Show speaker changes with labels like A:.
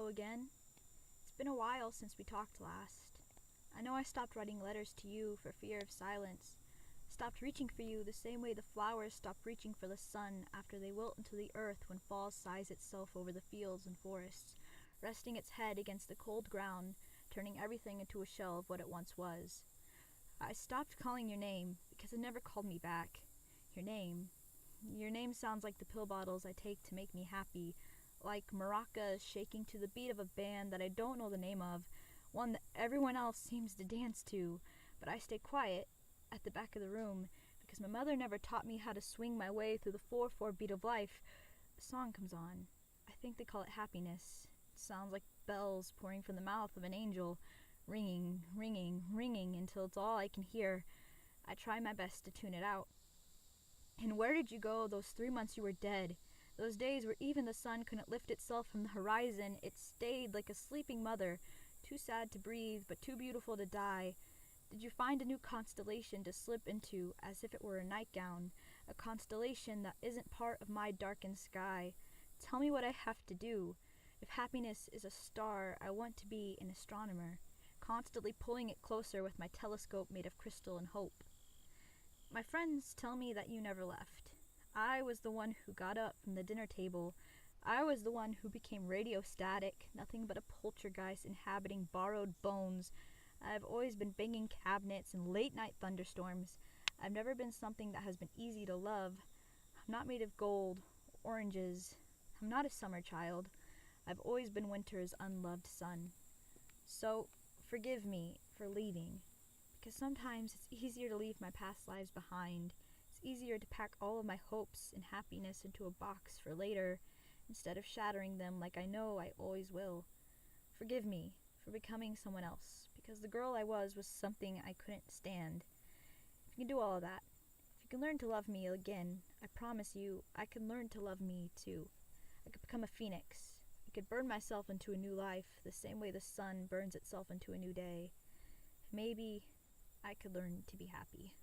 A: again. It's been a while since we talked last. I know I stopped writing letters to you for fear of silence. Stopped reaching for you the same way the flowers stop reaching for the sun after they wilt into the earth when fall sighs itself over the fields and forests, resting its head against the cold ground, turning everything into a shell of what it once was. I stopped calling your name because it never called me back. Your name. Your name sounds like the pill bottles I take to make me happy, like maracas shaking to the beat of a band that I don't know the name of, one that everyone else seems to dance to, but I stay quiet at the back of the room because my mother never taught me how to swing my way through the 4/4 beat of life. A song comes on. I think they call it happiness. It sounds like bells pouring from the mouth of an angel, ringing, ringing, ringing until it's all I can hear. I try my best to tune it out. And where did you go those 3 months you were dead? Those days where even the sun couldn't lift itself from the horizon, it stayed like a sleeping mother, too sad to breathe, but too beautiful to die. Did you find a new constellation to slip into as if it were a nightgown, a constellation that isn't part of my darkened sky? Tell me what I have to do. If happiness is a star, I want to be an astronomer, constantly pulling it closer with my telescope made of crystal and hope. My friends tell me that you never left. I was the one who got up from the dinner table. I was the one who became radio static, nothing but a poltergeist inhabiting borrowed bones. I've always been banging cabinets in late-night thunderstorms. I've never been something that has been easy to love. I'm not made of gold, oranges. I'm not a summer child. I've always been winter's unloved son. So, forgive me for leaving, because sometimes it's easier to leave my past lives behind. It's easier to pack all of my hopes and happiness into a box for later, instead of shattering them like I know I always will. Forgive me for becoming someone else, because the girl I was something I couldn't stand. If you can do all of that, if you can learn to love me again, I promise you I can learn to love me too. I could become a phoenix. I could burn myself into a new life the same way the sun burns itself into a new day. Maybe I could learn to be happy.